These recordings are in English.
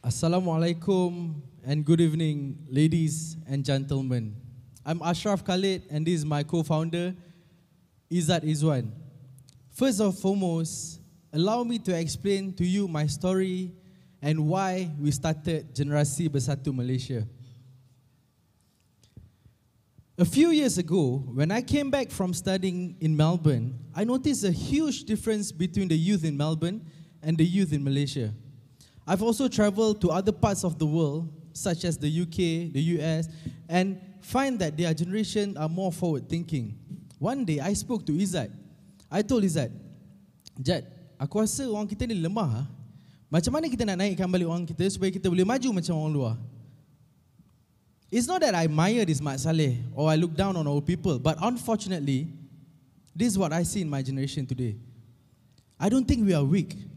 Assalamualaikum and good evening, ladies and gentlemen. I'm Asyraf Khalid and this is my co-founder, Izat Izwan. First and foremost, allow me to explain to you my story and why we started Generasi Bersatu Malaysia. A few years ago, when I came back from studying in Melbourne, I noticed a huge difference between the youth in Melbourne and the youth in Malaysia. I've also traveled to other parts of the world, such as the UK, the US, and find that their generation are more forward-thinking. One day, I spoke to Izat. I told Izat, Jad, aku rasa orang kita ni lemah. Macam mana kita nak naikkan balik orang kita supaya kita boleh maju macam orang luar? It's not that I admire this Mat Saleh or I look down on our people, but unfortunately, this is what I see in my generation today. I don't think we are weak.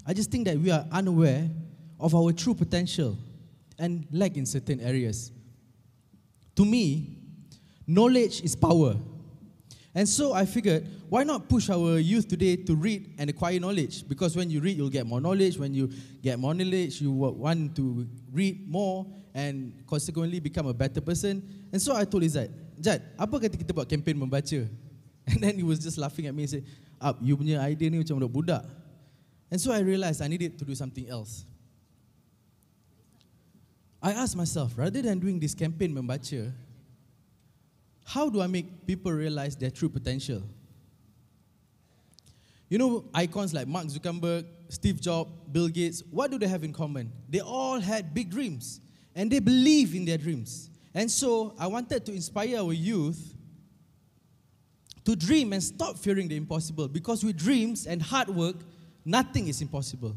I just think that we are unaware of our true potential and lack in certain areas. To me, knowledge is power. And so I figured, why not push our youth today to read and acquire knowledge? Because when you read, you'll get more knowledge. When you get more knowledge, you want to read more and consequently become a better person. And so I told Izat, Jad, apa kata kita buat campaign membaca? And then he was just laughing at me and said, you punya idea ni macam budak-budak. And so I realized I needed to do something else. I asked myself, rather than doing this campaign membaca, how do I make people realize their true potential? You know, icons like Mark Zuckerberg, Steve Jobs, Bill Gates, what do they have in common? They all had big dreams, and they believe in their dreams. And so I wanted to inspire our youth to dream and stop fearing the impossible, because with dreams and hard work, nothing is impossible.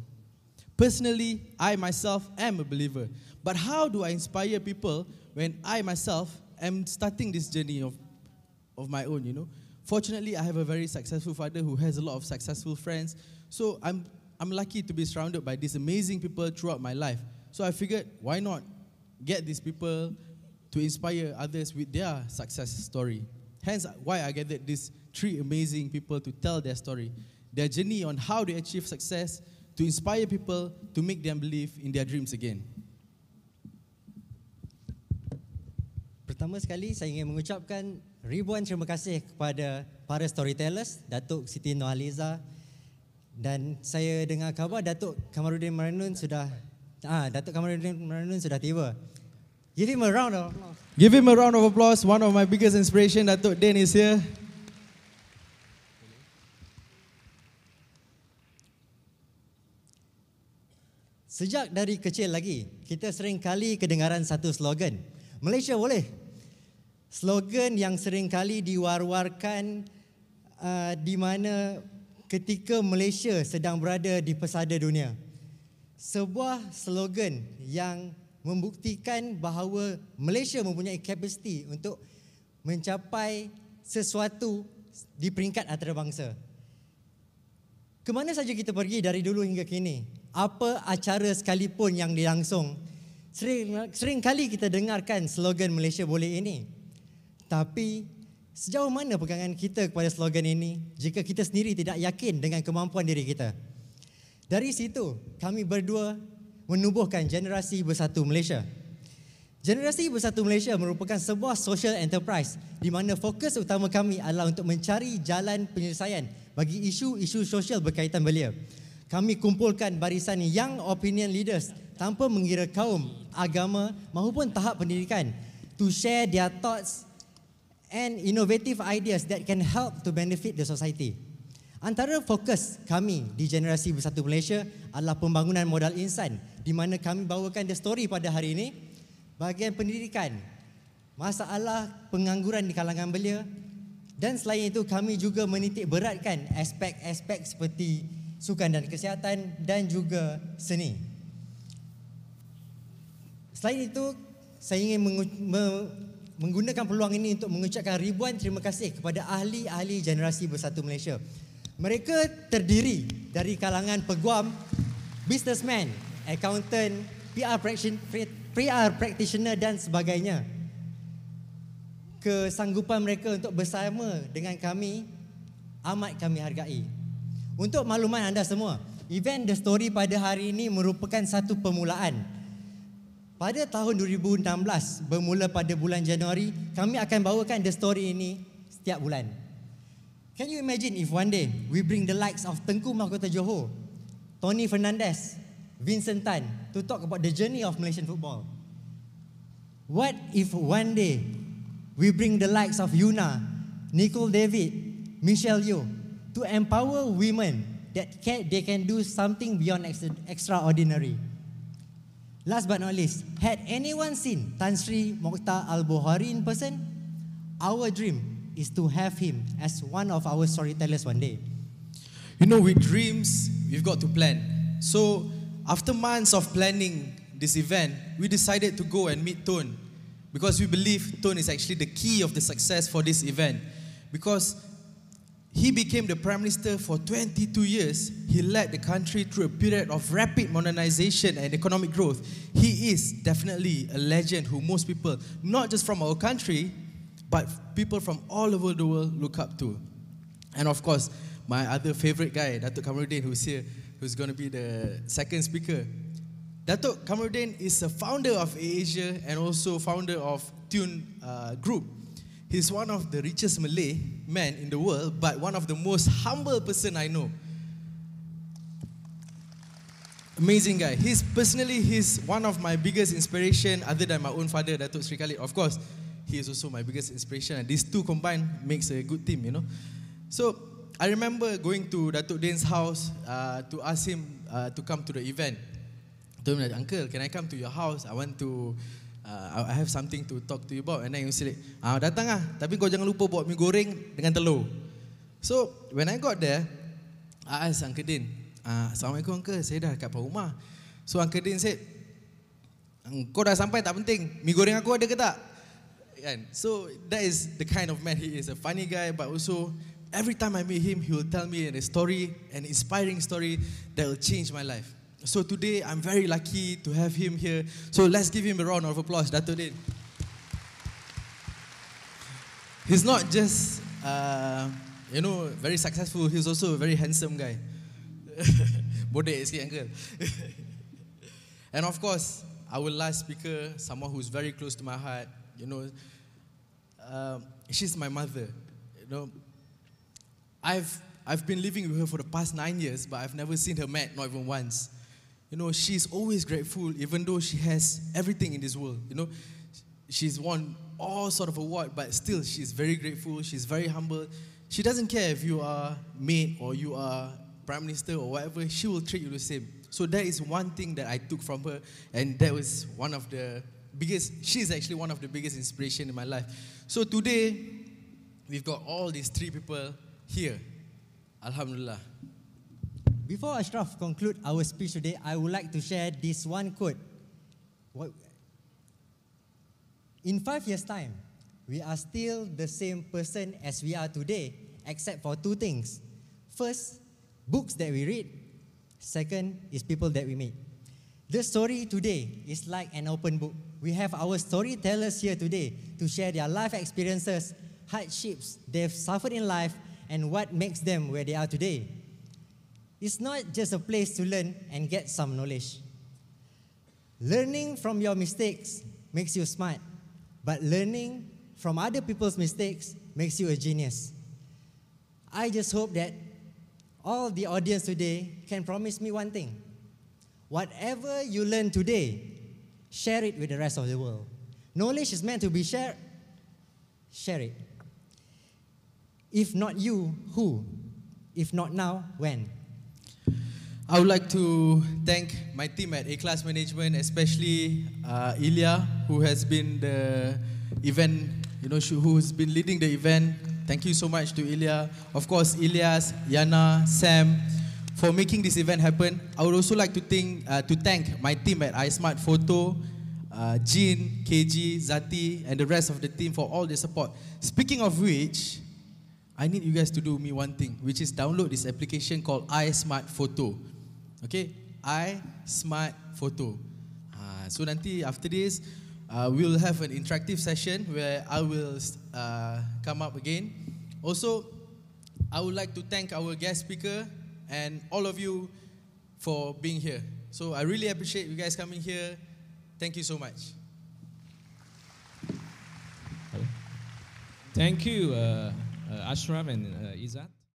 Personally, I myself am a believer. But how do I inspire people when I myself am starting this journey of my own, you know? Fortunately, I have a very successful father who has a lot of successful friends. So I'm lucky to be surrounded by these amazing people throughout my life. So I figured, why not get these people to inspire others with their success story? Hence, why I gathered these three amazing people to tell their story. Their journey on how they achieve success, to inspire people, to make them believe in their dreams again. Pertama sekali, saya ingin mengucapkan ribuan terima kasih kepada para storytellers, Datuk Siti Nohaliza, dan saya dengar khabar Datuk Kamarudin Maranun sudah tiba. Give him a round of applause. Give him a round of applause. One of my biggest inspiration, Datuk Den, is here. Sejak dari kecil lagi, kita sering kali kedengaran satu slogan, Malaysia boleh. Slogan yang sering kali diwar-warkan di mana ketika Malaysia sedang berada di pesada dunia. Sebuah slogan yang membuktikan bahawa Malaysia mempunyai kapasiti untuk mencapai sesuatu di peringkat antarabangsa. Kemana saja kita pergi dari dulu hingga kini, apa acara sekalipun yang dilangsung, sering kali kita dengarkan slogan Malaysia boleh ini. Tapi sejauh mana pegangan kita kepada slogan ini jika kita sendiri tidak yakin dengan kemampuan diri kita? Dari situ, kami berdua menubuhkan Generasi Bersatu Malaysia. Generasi Bersatu Malaysia merupakan sebuah social enterprise di mana fokus utama kami adalah untuk mencari jalan penyelesaian bagi isu-isu sosial berkaitan belia. Kami kumpulkan barisan young opinion leaders tanpa mengira kaum, agama maupun tahap pendidikan to share their thoughts and innovative ideas that can help to benefit the society. Antara fokus kami di Generasi Bersatu Malaysia adalah pembangunan modal insan, di mana kami bawakan the story pada hari ini, bahagian pendidikan, masalah pengangguran di kalangan belia, dan selain itu kami juga menitik beratkan aspek-aspek seperti sukan dan kesihatan dan juga seni. Selain itu, saya ingin menggunakan peluang ini untuk mengucapkan ribuan terima kasih kepada ahli-ahli Generasi Bersatu Malaysia. Mereka terdiri dari kalangan peguam, businessman, accountant, PR practitioner dan sebagainya. Kesanggupan mereka untuk bersama dengan kami amat kami hargai. Untuk makluman anda semua, event The Story pada hari ini merupakan satu permulaan. Pada tahun 2016, bermula pada bulan Januari, kami akan bawakan The Story ini setiap bulan. Can you imagine if one day we bring the likes of Tengku Mahkota Johor, Tony Fernandez, Vincent Tan to talk about the journey of Malaysian football? What if one day we bring the likes of Yuna, Nicole David, Michelle Yeoh to empower women that they can do something beyond extraordinary? Last but not least, had anyone seen Tan Sri Mokhtar Al-Bukhari in person? Our dream is to have him as one of our storytellers one day. You know, with dreams, we've got to plan. So, after months of planning this event, we decided to go and meet Tun, because we believe Tun is actually the key of the success for this event. Because he became the Prime Minister for 22 years. He led the country through a period of rapid modernization and economic growth. He is definitely a legend who most people, not just from our country, but people from all over the world look up to. And of course, my other favorite guy, Datuk Kamarudin, who's here, who's going to be the second speaker. Datuk Kamarudin is a founder of Asia and also founder of Tune Group. He's one of the richest Malay men in the world, but one of the most humble person I know. Amazing guy. He's one of my biggest inspiration, other than my own father, Datuk Sri Khalid. Of course, he is also my biggest inspiration, and these two combined makes a good team, you know. So I remember going to Datuk Din's house to ask him to come to the event. I told him, Uncle, can I come to your house? I want to, I have something to talk to you about. And then he said, datang lah, tapi kau jangan lupa bawa mi goreng dengan telur. So when I got there, I asked Uncle Din, Assalamualaikum Uncle, saya dah kat rumah. So Uncle Din said, kau dah sampai tak penting, mi goreng aku ada ke tak? And so that is the kind of man he is, a funny guy, but also every time I meet him, he will tell me a story, an inspiring story that will change my life. So today, I'm very lucky to have him here. So let's give him a round of applause, Dato' Din. He's not just, very successful. He's also a very handsome guy. Bodek sikit, uncle. And of course, our last speaker, someone who's very close to my heart. You know, she's my mother. You know, I've been living with her for the past 9 years, but I've never seen her mad, not even once. You know, she's always grateful, even though she has everything in this world. You know, she's won all sort of awards, but still she's very grateful. She's very humble. She doesn't care if you are maid or you are prime minister or whatever. She will treat you the same. So that is one thing that I took from her, and that was one of the biggest. She's actually one of the biggest inspiration in my life. So today, we've got all these three people here. Alhamdulillah. Before Asyraf conclude our speech today, I would like to share this one quote. In 5 years' time, we are still the same person as we are today, except for two things. First, books that we read. Second is people that we meet. The story today is like an open book. We have our storytellers here today to share their life experiences, hardships they've suffered in life, and what makes them where they are today. It's not just a place to learn and get some knowledge. Learning from your mistakes makes you smart, but learning from other people's mistakes makes you a genius. I just hope that all the audience today can promise me one thing. Whatever you learn today, share it with the rest of the world. Knowledge is meant to be shared. Share it. If not you, who? If not now, when? I would like to thank my team at A-Class Management, especially Ilya, who has been the event, who's been leading the event. Thank you so much to Ilya. Of course, Ilyas, Yana, Sam, for making this event happen. I would also like to thank my team at iSmart Photo, Jean, KG, Zati, and the rest of the team for all the support. Speaking of which, I need you guys to do me one thing, which is download this application called iSmart Photo. Okay, iSmart Photo. So nanti after this, we'll have an interactive session where I will come up again. Also, I would like to thank our guest speaker and all of you for being here. So I really appreciate you guys coming here. Thank you so much. Thank you, Asyraf and Izat.